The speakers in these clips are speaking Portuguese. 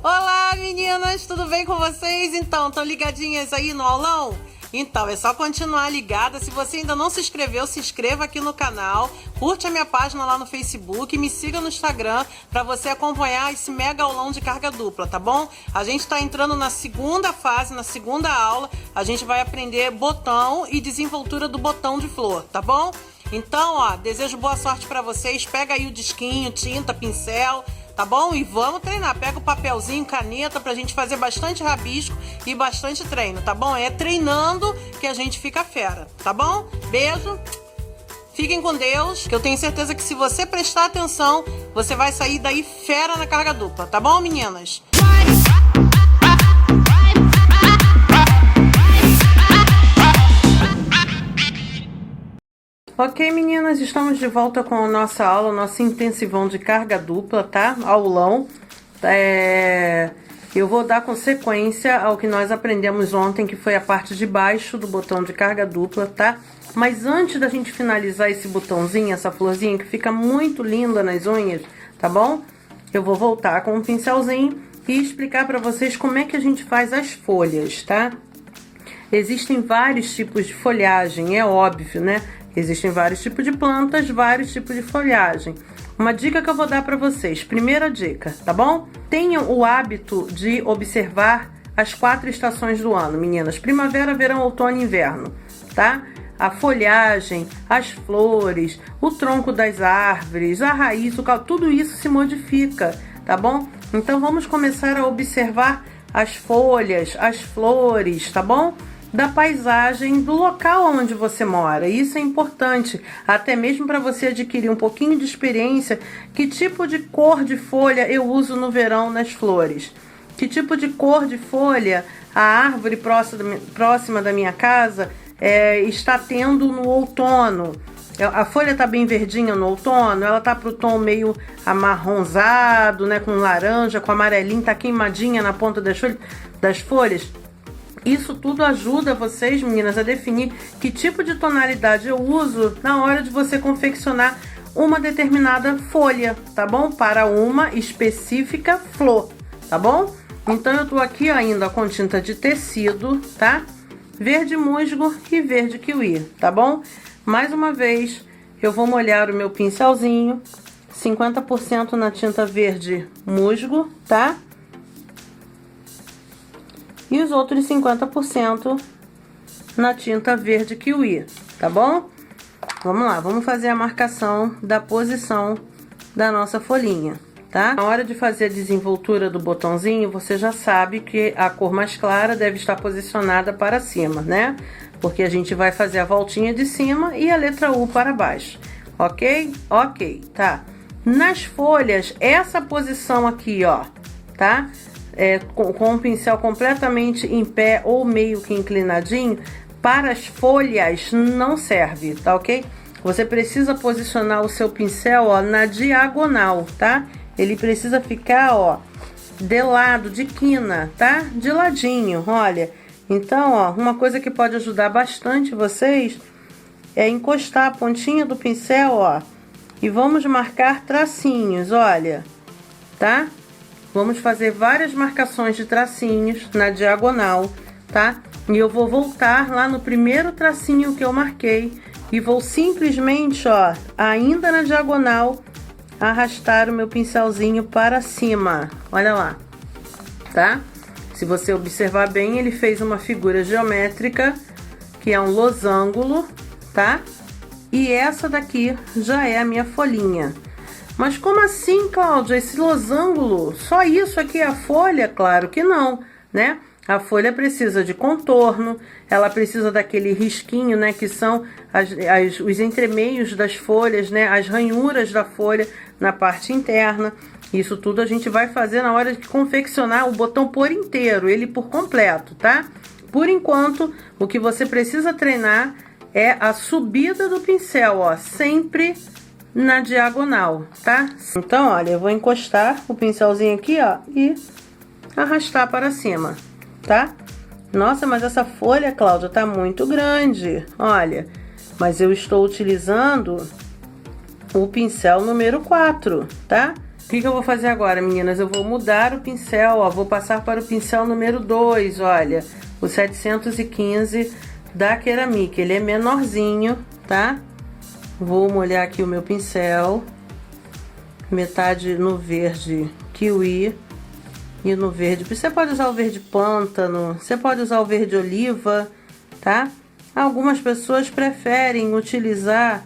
Olá, meninas, tudo bem com vocês? Então, estão ligadinhas aí no aulão? Então, é só continuar ligada. Se você ainda não se inscreveu, se inscreva aqui no canal, curte a minha página lá no Facebook, me siga no Instagram para você acompanhar esse mega aulão de carga dupla, tá bom? A gente está entrando na segunda fase, na segunda aula. A gente vai aprender botão e desenvoltura do botão de flor, tá bom? Então, ó, desejo boa sorte para vocês. Pega aí o disquinho, tinta, pincel, tá bom? E vamos treinar. Pega o papelzinho, caneta pra gente fazer bastante rabisco e bastante treino, tá bom? É treinando que a gente fica fera, tá bom? Beijo. Fiquem com Deus, que eu tenho certeza que se você prestar atenção, você vai sair daí fera na carga dupla, tá bom, meninas? Ok, meninas, estamos de volta com a nossa aula, nosso intensivão de carga dupla, tá? Aulão. Eu vou dar consequência ao que nós aprendemos ontem, que foi a parte de baixo do botão de carga dupla, tá? Mas antes da gente finalizar esse botãozinho, essa florzinha, que fica muito linda nas unhas, tá bom? Eu vou voltar com um pincelzinho e explicar pra vocês como é que a gente faz as folhas, tá? Existem vários tipos de folhagem, é óbvio, né? Existem vários tipos de plantas, vários tipos de folhagem. Uma dica que eu vou dar para vocês, primeira dica, tá bom? Tenham o hábito de observar as 4 estações do ano, meninas. Primavera, verão, outono e inverno, tá? A folhagem, as flores, o tronco das árvores, a raiz, o caldo, tudo isso se modifica, tá bom? Então vamos começar a observar as folhas, as flores, tá bom? Da paisagem do local onde você mora. Isso é importante, até mesmo para você adquirir um pouquinho de experiência. Que tipo de cor de folha eu uso no verão nas flores? Que tipo de cor de folha a árvore próxima da minha casa está tendo no outono? A folha está bem verdinha no outono, ela está para o tom meio amarronzado, né, com laranja, com amarelinho, está queimadinha na ponta das folhas. Isso tudo ajuda vocês, meninas, a definir que tipo de tonalidade eu uso na hora de você confeccionar uma determinada folha, tá bom? Para uma específica flor, tá bom? Então eu tô aqui ainda com tinta de tecido, tá? Verde musgo e verde kiwi, tá bom? Mais uma vez, eu vou molhar o meu pincelzinho, 50% na tinta verde musgo, tá? E os outros 50% na tinta verde kiwi, tá bom? Vamos lá, vamos fazer a marcação da posição da nossa folhinha, tá? Na hora de fazer a desenvoltura do botãozinho, você já sabe que a cor mais clara deve estar posicionada para cima, né? Porque a gente vai fazer a voltinha de cima e a letra U para baixo, ok? Ok, tá? Nas folhas, essa posição aqui, ó, tá? Com o pincel completamente em pé ou meio que inclinadinho, para as folhas não serve, tá ok? Você precisa posicionar o seu pincel, ó, na diagonal, tá? Ele precisa ficar, ó, de lado, de quina, tá? De ladinho, olha. Então, ó, uma coisa que pode ajudar bastante vocês é encostar a pontinha do pincel, ó, e vamos marcar tracinhos, olha, tá? Vamos fazer várias marcações de tracinhos na diagonal, tá? E eu vou voltar lá no primeiro tracinho que eu marquei e vou simplesmente, ó, ainda na diagonal, arrastar o meu pincelzinho para cima. Olha lá, tá? Se você observar bem, ele fez uma figura geométrica, que é um losango, tá? E essa daqui já é a minha folhinha. Mas como assim, Cláudia? Esse losango, só isso aqui é a folha? Claro que não, né? A folha precisa de contorno, ela precisa daquele risquinho, né? Que são os entremeios das folhas, né? As ranhuras da folha na parte interna. Isso tudo a gente vai fazer na hora de confeccionar o botão por inteiro, ele por completo, tá? Por enquanto, o que você precisa treinar é a subida do pincel, ó, sempre na diagonal, tá? Então, olha, eu vou encostar o pincelzinho aqui, ó, e arrastar para cima, tá? Nossa, mas essa folha, Cláudia, tá muito grande, olha. Mas eu estou utilizando o pincel número 4, tá? O que eu vou fazer agora, meninas? Eu vou mudar o pincel, ó. Vou passar para o pincel número 2, olha. O 715 da Ceramic. Ele é menorzinho, tá? Vou molhar aqui o meu pincel. Metade no verde kiwi e no verde. Você pode usar o verde pântano, você pode usar o verde oliva, tá? Algumas pessoas preferem utilizar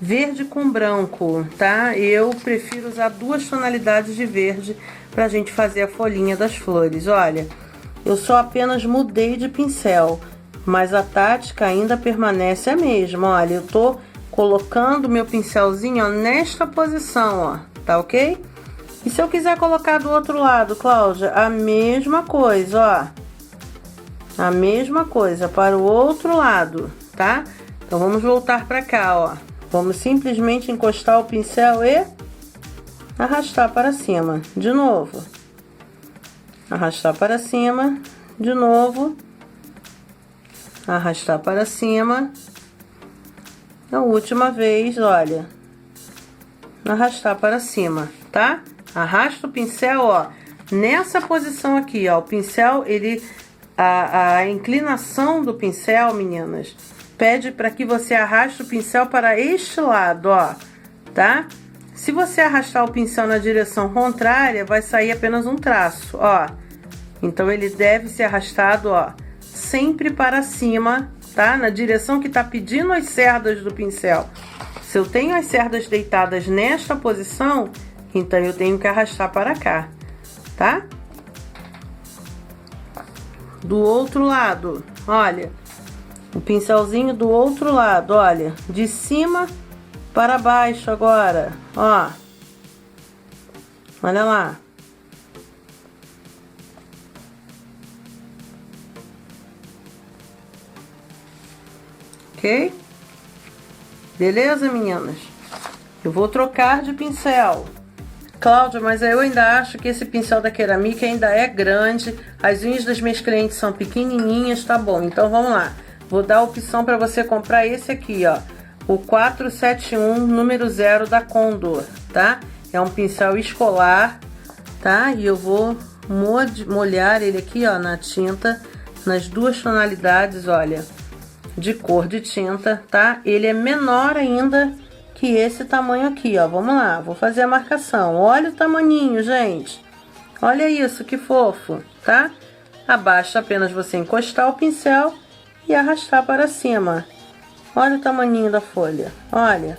verde com branco, tá? Eu prefiro usar 2 tonalidades de verde pra gente fazer a folhinha das flores. Olha, eu só apenas mudei de pincel, mas a tática ainda permanece a mesma. Olha, eu tô colocando meu pincelzinho, ó, nesta posição, ó, tá ok? E se eu quiser colocar do outro lado, Cláudia, a mesma coisa, ó. A mesma coisa para o outro lado, tá? Então vamos voltar pra cá, ó. Vamos simplesmente encostar o pincel e arrastar para cima. De novo. Arrastar para cima. De novo. Arrastar para cima. A última vez, olha. Arrastar para cima, tá? Arrasta o pincel, ó. Nessa posição aqui, ó. O pincel, ele... A inclinação do pincel, meninas, pede para que você arraste o pincel para este lado, ó, tá? Se você arrastar o pincel na direção contrária, vai sair apenas um traço, ó. Então, ele deve ser arrastado, ó, sempre para cima, tá? Na direção que tá pedindo as cerdas do pincel. Se eu tenho as cerdas deitadas nesta posição, então eu tenho que arrastar para cá, tá? Do outro lado, olha, o pincelzinho do outro lado, olha, de cima para baixo agora, ó, olha lá. Ok? Beleza, meninas? Eu vou trocar de pincel. Cláudia, mas eu ainda acho que esse pincel da Ceramic ainda é grande. As unhas das minhas clientes são pequenininhas, tá bom. Então vamos lá. Vou dar a opção para você comprar esse aqui, ó. O 471 número 0 da Condor, tá? É um pincel escolar, tá? E eu vou molhar ele aqui, ó, na tinta, nas 2 tonalidades, olha, de cor de tinta, tá? Ele é menor ainda que esse tamanho aqui, ó. Vamos lá, vou fazer a marcação. Olha o tamaninho, gente. Olha isso, que fofo, tá? Abaixa apenas você encostar o pincel e arrastar para cima. Olha o tamaninho da folha. Olha.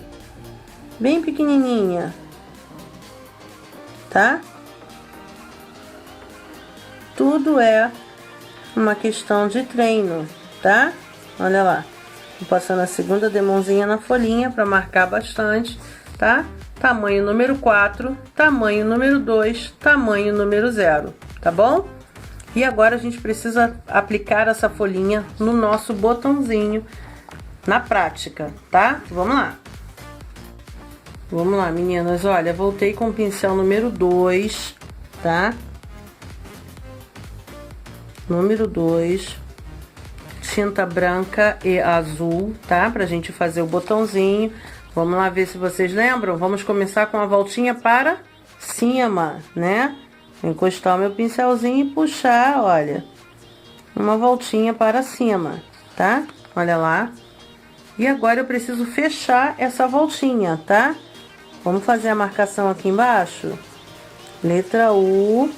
Bem pequenininha. Tá? Tudo é uma questão de treino, tá? Olha lá. Vou passando a segunda demãozinha na folhinha para marcar bastante, tá? Tamanho número 4, tamanho número 2, tamanho número 0, tá bom? E agora a gente precisa aplicar essa folhinha no nosso botãozinho na prática, tá? Vamos lá. Vamos lá, meninas. Olha, voltei com o pincel número 2, tá? Número 2. Tinta branca e azul, tá? Pra gente fazer o botãozinho. Vamos lá ver se vocês lembram. Vamos começar com a voltinha para cima, né? Encostar o meu pincelzinho e puxar, olha, uma voltinha para cima, tá? Olha lá. E agora eu preciso fechar essa voltinha, tá? Vamos fazer a marcação aqui embaixo. Letra U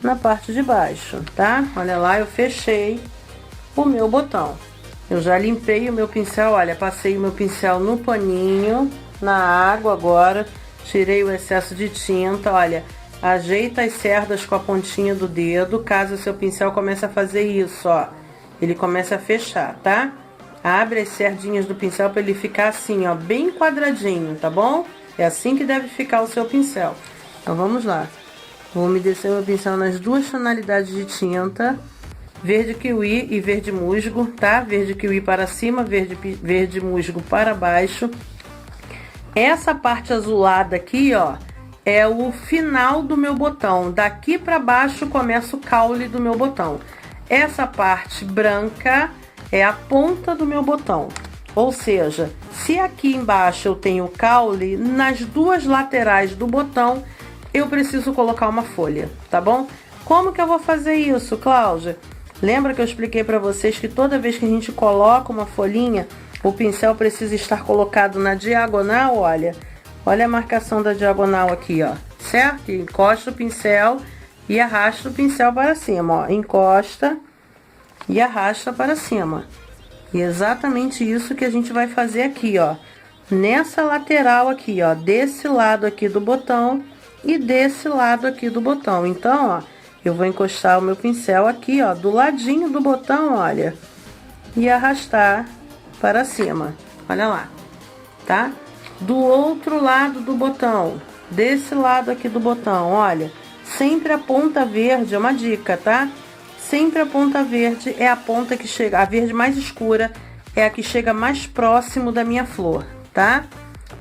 na parte de baixo, tá? Olha lá, eu fechei o meu botão. Eu já limpei o meu pincel, olha, passei o meu pincel no paninho, na água agora, tirei o excesso de tinta, olha, ajeita as cerdas com a pontinha do dedo, caso o seu pincel comece a fazer isso, ó, ele começa a fechar, tá? Abre as cerdinhas do pincel para ele ficar assim, ó, bem quadradinho, tá bom? É assim que deve ficar o seu pincel. Então vamos lá. Vou umedecer o meu pincel nas 2 tonalidades de tinta, verde kiwi e verde musgo, tá? Verde kiwi para cima, verde musgo para baixo. Essa parte azulada aqui, ó, é o final do meu botão. Daqui para baixo começa o caule do meu botão. Essa parte branca é a ponta do meu botão. Ou seja, se Se aqui embaixo eu tenho caule, nas duas laterais do botão eu preciso colocar uma folha, tá bom? Como que eu vou fazer isso, Cláudia? Lembra que eu expliquei para vocês que toda vez que a gente coloca uma folhinha, o pincel precisa estar colocado na diagonal, olha. Olha a marcação da diagonal aqui, ó, certo? Encosta o pincel e arrasta o pincel para cima, ó. Encosta e arrasta para cima. E exatamente isso que a gente vai fazer aqui, ó. Nessa lateral aqui, ó, desse lado aqui do botão e desse lado aqui do botão. Então, ó, eu vou encostar o meu pincel aqui, ó, do ladinho do botão, olha, e arrastar para cima. Olha lá, tá? Do outro lado do botão, desse lado aqui do botão, olha, sempre a ponta verde, é uma dica, tá? Sempre a ponta verde é a ponta que chega, a verde mais escura é a que chega mais próximo da minha flor, tá?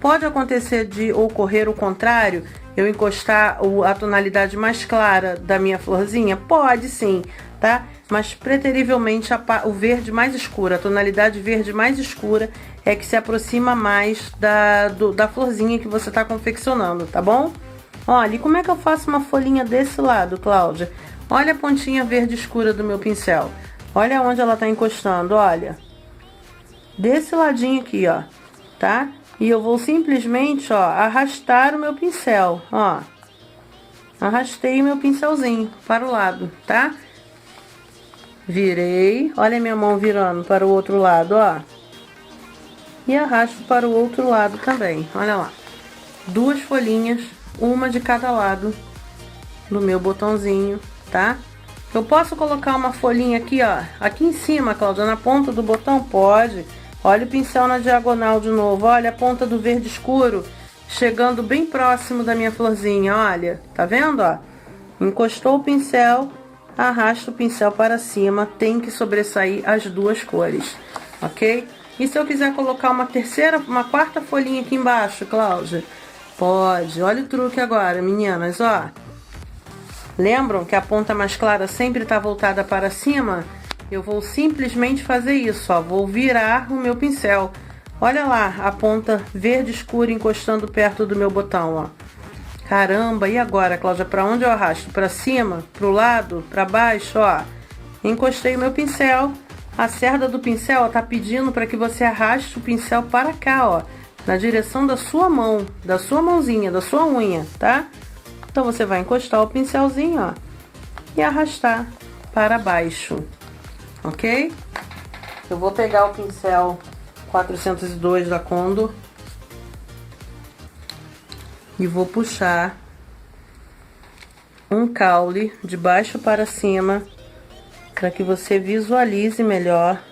Pode acontecer de ocorrer o contrário, eu encostar a tonalidade mais clara da minha florzinha? Pode sim, tá? Mas preterivelmente o verde mais escuro, a tonalidade verde mais escura é que se aproxima mais da florzinha que você está confeccionando, tá bom? Olha, e como é que eu faço uma folhinha desse lado, Cláudia? Olha a pontinha verde escura do meu pincel. Olha onde ela está encostando, olha. Desse ladinho aqui, ó, tá? E eu vou simplesmente, ó, arrastar o meu pincel, ó. Arrastei o meu pincelzinho para o lado, tá? Virei, olha a minha mão virando para o outro lado, ó. E arrasto para o outro lado também, olha lá. Duas folhinhas, uma de cada lado do meu botãozinho, tá? Eu posso colocar uma folhinha aqui, ó, aqui em cima, Cláudia, na ponta do botão? Pode. Olha o pincel na diagonal de novo, olha a ponta do verde escuro chegando bem próximo da minha florzinha, olha, tá vendo, ó? Encostou o pincel, arrasta o pincel para cima, tem que sobressair as duas cores, ok? E se eu quiser colocar uma quarta folhinha aqui embaixo, Cláudia? Pode. Olha o truque agora, meninas, ó. Lembram que a ponta mais clara sempre está voltada para cima? Eu vou simplesmente fazer isso, ó. Vou virar o meu pincel. Olha lá, a ponta verde escura encostando perto do meu botão, ó. Caramba, e agora, Cláudia? Para onde eu arrasto? Para cima? Para o lado? Para baixo, ó. Encostei o meu pincel. A cerda do pincel está pedindo para que você arraste o pincel para cá, ó. Na direção da sua mão, da sua mãozinha, da sua unha, tá? Então você vai encostar o pincelzinho, ó, e arrastar para baixo, ok? Eu vou pegar o pincel 402 da Condor e vou puxar um caule de baixo para cima para que você visualize melhor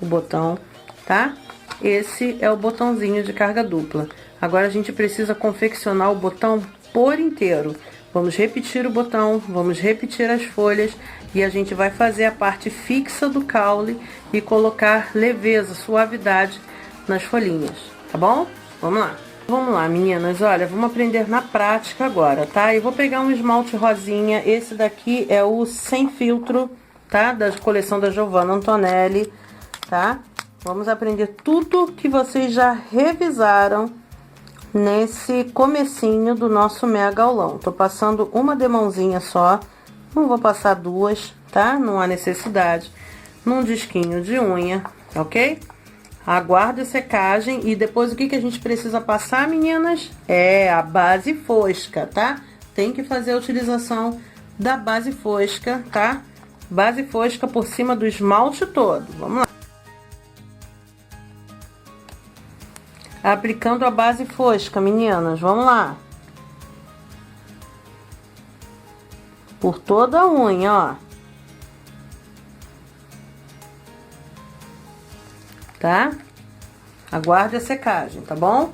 o botão, tá? Esse é o botãozinho de carga dupla. Agora a gente precisa confeccionar o botão por inteiro. Vamos repetir o botão, vamos repetir as folhas e a gente vai fazer a parte fixa do caule e colocar leveza, suavidade nas folhinhas, tá bom? Vamos lá. Vamos lá, meninas, olha, vamos aprender na prática agora, tá? Eu vou pegar um esmalte rosinha, esse daqui é o Sem Filtro, tá? Da coleção da Giovanna Antonelli, tá? Vamos aprender tudo que vocês já revisaram nesse comecinho do nosso mega aulão. Tô passando uma demãozinha só, não vou passar duas, tá? Não há necessidade. Num disquinho de unha, ok? Aguarde a secagem e depois o que a gente precisa passar, meninas? É a base fosca, tá? Tem que fazer a utilização da base fosca, tá? Base fosca por cima do esmalte todo. Vamos lá. Aplicando a base fosca, meninas, vamos lá. Por toda a unha, ó. Tá? Aguarde a secagem, tá bom?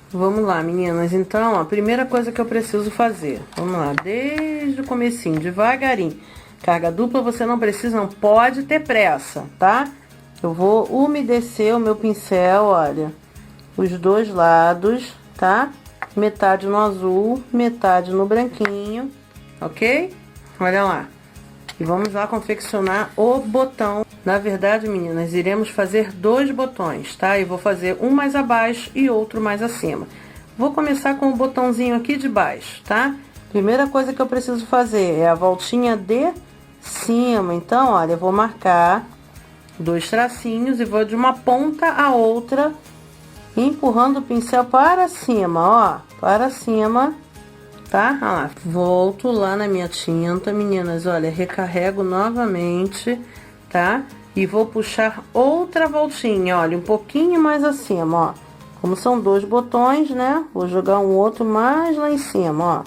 Vamos lá, meninas. Então, a primeira coisa que eu preciso fazer. Vamos lá, desde o comecinho, devagarinho. Carga dupla você não precisa, não pode ter pressa, tá? Eu vou umedecer o meu pincel, olha, os dois lados, tá? Metade no azul, metade no branquinho, ok? Olha lá. E vamos lá confeccionar o botão. Na verdade, meninas, iremos fazer 2 botões, tá? E vou fazer um mais abaixo e outro mais acima. Vou começar com o botãozinho aqui de baixo, tá? Primeira coisa que eu preciso fazer é a voltinha de cima. Então, olha, eu vou marcar 2 tracinhos e vou de uma ponta a outra, empurrando o pincel para cima, ó, para cima, tá? Olha lá, volto lá na minha tinta, meninas, olha, recarrego novamente, tá? E vou puxar outra voltinha, olha, um pouquinho mais acima, ó. Como são 2 botões, né? Vou jogar um outro mais lá em cima, ó.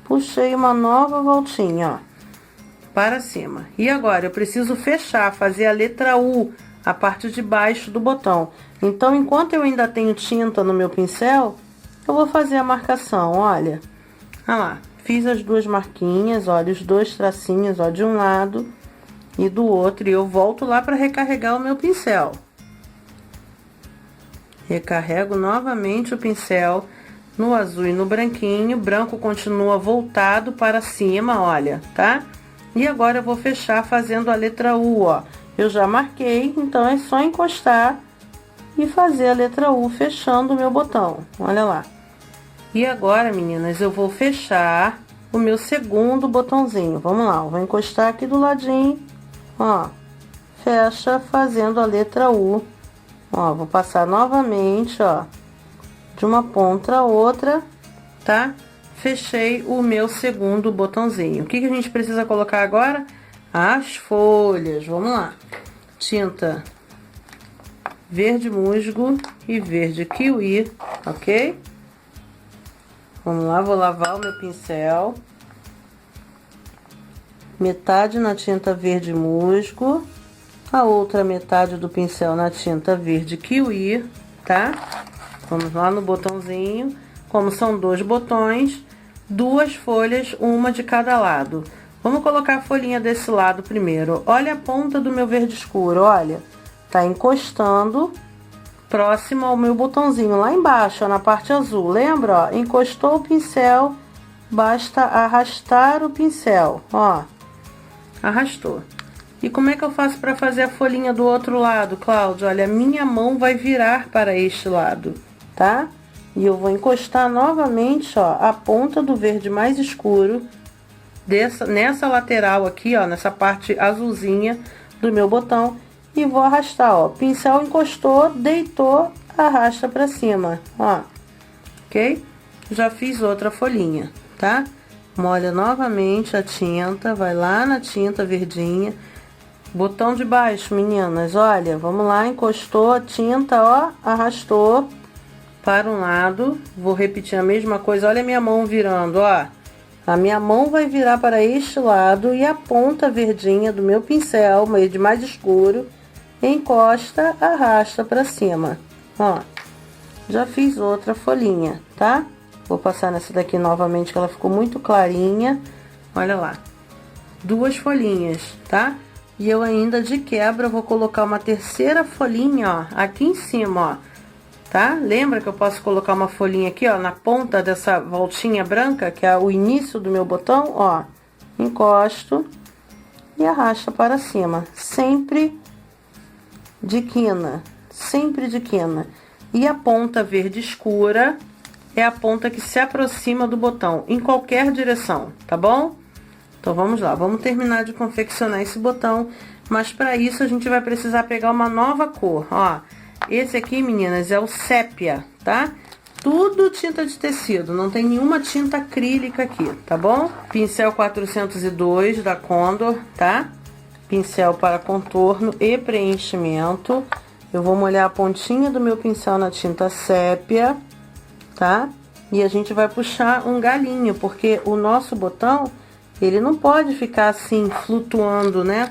Puxei uma nova voltinha, ó, para cima. E agora eu preciso fechar, fazer a letra U, a parte de baixo do botão. Então, enquanto eu ainda tenho tinta no meu pincel, eu vou fazer a marcação, olha. Olha lá, fiz as 2 marquinhas, olha, os 2 tracinhos, ó, de um lado e do outro. E eu volto lá para recarregar o meu pincel. Recarrego novamente o pincel no azul e no branquinho. O branco continua voltado para cima, olha, tá? E agora eu vou fechar fazendo a letra U, ó. Eu já marquei, então é só encostar e fazer a letra U fechando o meu botão, olha lá. E agora, meninas, eu vou fechar o meu segundo botãozinho. Vamos lá, eu vou encostar aqui do ladinho, ó. Fecha fazendo a letra U. Ó, vou passar novamente, ó, de uma ponta a outra, tá? Fechei o meu segundo botãozinho. O que que a gente precisa colocar agora? As folhas. Vamos lá. Tinta verde musgo e verde kiwi, ok? Vamos lá, vou lavar o meu pincel. Metade na tinta verde musgo, a outra metade do pincel na tinta verde kiwi, tá? Vamos lá no botãozinho. Como são 2 botões, 2 folhas, uma de cada lado. Vamos colocar a folhinha desse lado primeiro. Olha a ponta do meu verde escuro, olha. Tá encostando próximo ao meu botãozinho, lá embaixo, ó, na parte azul. Lembra, ó? Encostou o pincel, basta arrastar o pincel, ó. Arrastou. E como é que eu faço para fazer a folhinha do outro lado, Cláudia? Olha, minha mão vai virar para este lado, tá? E eu vou encostar novamente, ó, a ponta do verde mais escuro nessa lateral aqui, ó, nessa parte azulzinha do meu botão, e vou arrastar, ó. Pincel encostou, deitou, arrasta para cima, ó. Ok? Já fiz outra folhinha, tá? Molha novamente a tinta, vai lá na tinta verdinha. Botão de baixo, meninas, olha, vamos lá, encostou a tinta, ó, arrastou para um lado. Vou repetir a mesma coisa, olha a minha mão virando, ó. A minha mão vai virar para este lado e a ponta verdinha do meu pincel, de mais escuro, encosta, arrasta para cima, ó. Já fiz outra folhinha, tá? Vou passar nessa daqui novamente, que ela ficou muito clarinha, olha lá. 2 folhinhas, tá? E eu ainda de quebra vou colocar uma terceira folhinha, ó, aqui em cima, ó. Tá? Lembra que eu posso colocar uma folhinha aqui, ó, na ponta dessa voltinha branca, que é o início do meu botão, ó. Encosto e arrasta para cima, sempre de quina, sempre de quina. E a ponta verde escura é a ponta que se aproxima do botão, em qualquer direção, tá bom? Então, vamos lá, vamos terminar de confeccionar esse botão, mas para isso a gente vai precisar pegar uma nova cor, ó. Esse aqui, meninas, é o sépia, tá? Tudo tinta de tecido, não tem nenhuma tinta acrílica aqui, tá bom? Pincel 402 da Condor, tá? Pincel para contorno e preenchimento. Eu vou molhar a pontinha do meu pincel na tinta sépia, tá? E a gente vai puxar um galinho, porque o nosso botão, ele não pode ficar assim, flutuando, né?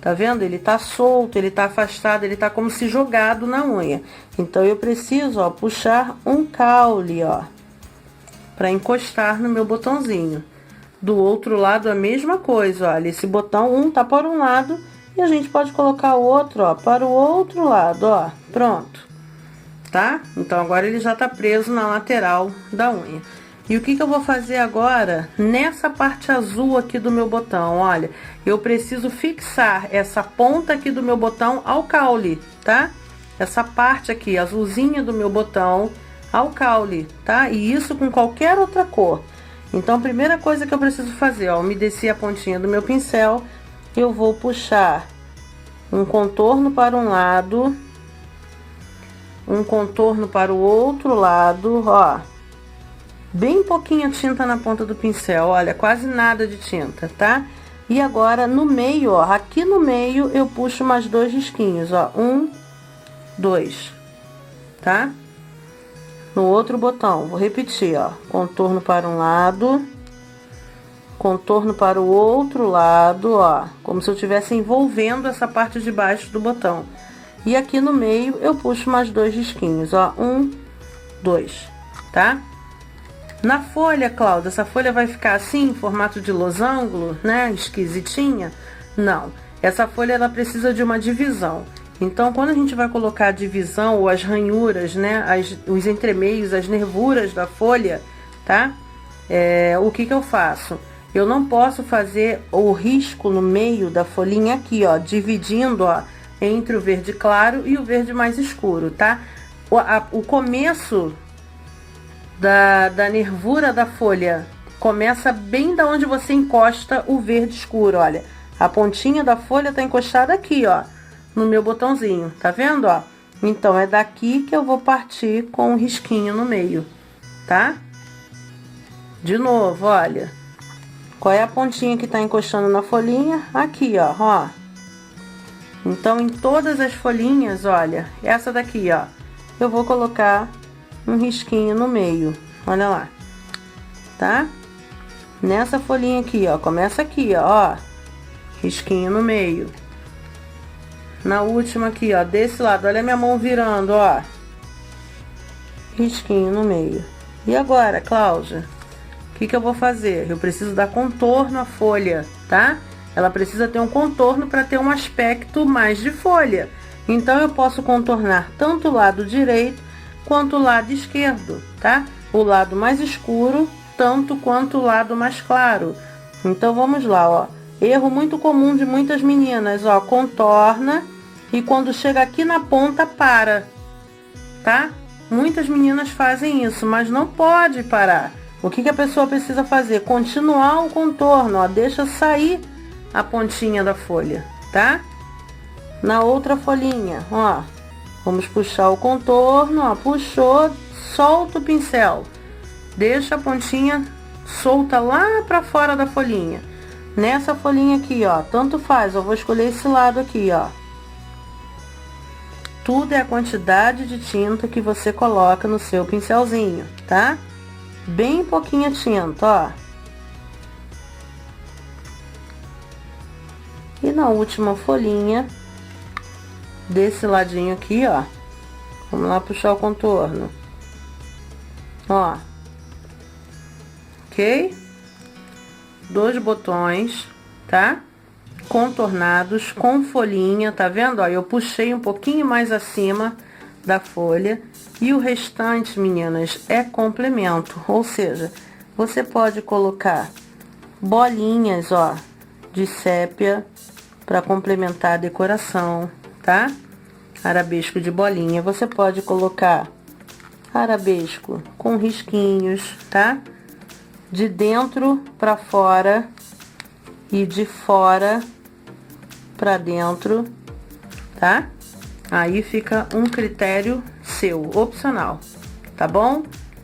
Tá vendo? Ele tá solto, ele tá afastado, ele tá como se jogado na unha. Então, eu preciso, ó, puxar um caule, ó, pra encostar no meu botãozinho. Do outro lado, a mesma coisa, olha. Esse botão, um tá para um lado e a gente pode colocar o outro, ó, para o outro lado, ó. Pronto. Tá? Então, agora ele já tá preso na lateral da unha. E o que que eu vou fazer agora? Nessa parte azul aqui do meu botão, olha, eu preciso fixar essa ponta aqui do meu botão ao caule, tá? Essa parte aqui, azulzinha do meu botão, ao caule, tá? E isso com qualquer outra cor. Então, a primeira coisa que eu preciso fazer, ó, umedeci a pontinha do meu pincel, eu vou puxar um contorno para um lado, um contorno para o outro lado, ó. Bem pouquinha tinta na ponta do pincel, olha, quase nada de tinta, tá? E agora, no meio, ó, aqui no meio, eu puxo mais 2 risquinhos, ó. 1, 2, tá? No outro botão, vou repetir, ó. Contorno para um lado, contorno para o outro lado, ó. Como se eu estivesse envolvendo essa parte de baixo do botão. E aqui no meio, eu puxo mais 2 risquinhos, ó. 1, 2, tá? Na folha, Cláudia, essa folha vai ficar assim, em formato de losango, né? Esquisitinha? Não. Essa folha, ela precisa de uma divisão. Então, quando a gente vai colocar a divisão ou as ranhuras, né? Os entremeios, as nervuras da folha, tá? O que que eu faço? Eu não posso fazer o risco no meio da folhinha aqui, ó. Dividindo, ó, entre o verde claro e o verde mais escuro, tá? O começo da nervura da folha começa bem da onde você encosta o verde escuro, olha. A pontinha da folha tá encostada aqui, ó, no meu botãozinho, tá vendo, ó? Então, é daqui que eu vou partir com um risquinho no meio, tá? De novo, olha. Qual é a pontinha que tá encostando na folhinha? Aqui, ó. Então, em todas as folhinhas, olha, essa daqui, ó, eu vou colocar um risquinho no meio, olha lá, tá? Nessa folhinha aqui, ó, começa aqui, ó, risquinho no meio. Na última aqui, ó, desse lado, olha a minha mão virando, ó, risquinho no meio. E agora, Cláudia, o que que eu vou fazer? Eu preciso dar contorno à folha, tá? Ela precisa ter um contorno para ter um aspecto mais de folha. Então, eu posso contornar tanto o lado direito quanto o lado esquerdo, tá? O lado mais escuro, tanto quanto o lado mais claro. Então, vamos lá, ó. Erro muito comum de muitas meninas, ó. Contorna e quando chega aqui na ponta, para, tá? Muitas meninas fazem isso, mas não pode parar. O que que a pessoa precisa fazer? Continuar o contorno, ó. Deixa sair a pontinha da folha, tá? Na outra folhinha, ó. Vamos puxar o contorno, ó, puxou, solta o pincel. Deixa a pontinha solta lá pra fora da folhinha. Nessa folhinha aqui, ó, tanto faz, eu vou escolher esse lado aqui, ó. Tudo é a quantidade de tinta que você coloca no seu pincelzinho, tá? Bem pouquinha tinta, ó. E na última folhinha, desse ladinho aqui, ó, vamos lá puxar o contorno, ó, ok? 2 botões, tá? Contornados com folhinha, tá vendo? Ó, eu puxei um pouquinho mais acima da folha e o restante, meninas, é complemento, ou seja, você pode colocar bolinhas, ó, de sépia para complementar a decoração, tá? Arabesco de bolinha, você pode colocar arabesco com risquinhos, tá? De dentro para fora e de fora para dentro, tá? Aí fica um critério seu, opcional, tá bom?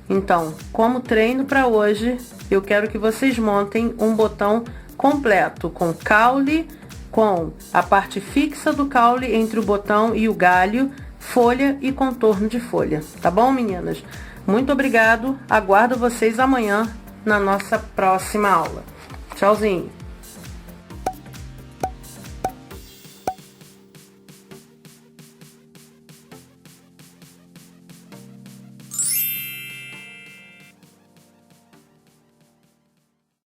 Então, como treino para hoje, eu quero que vocês montem um botão completo com caule, com a parte fixa do caule entre o botão e o galho, folha e contorno de folha, tá bom, meninas? Muito obrigado, aguardo vocês amanhã na nossa próxima aula. Tchauzinho!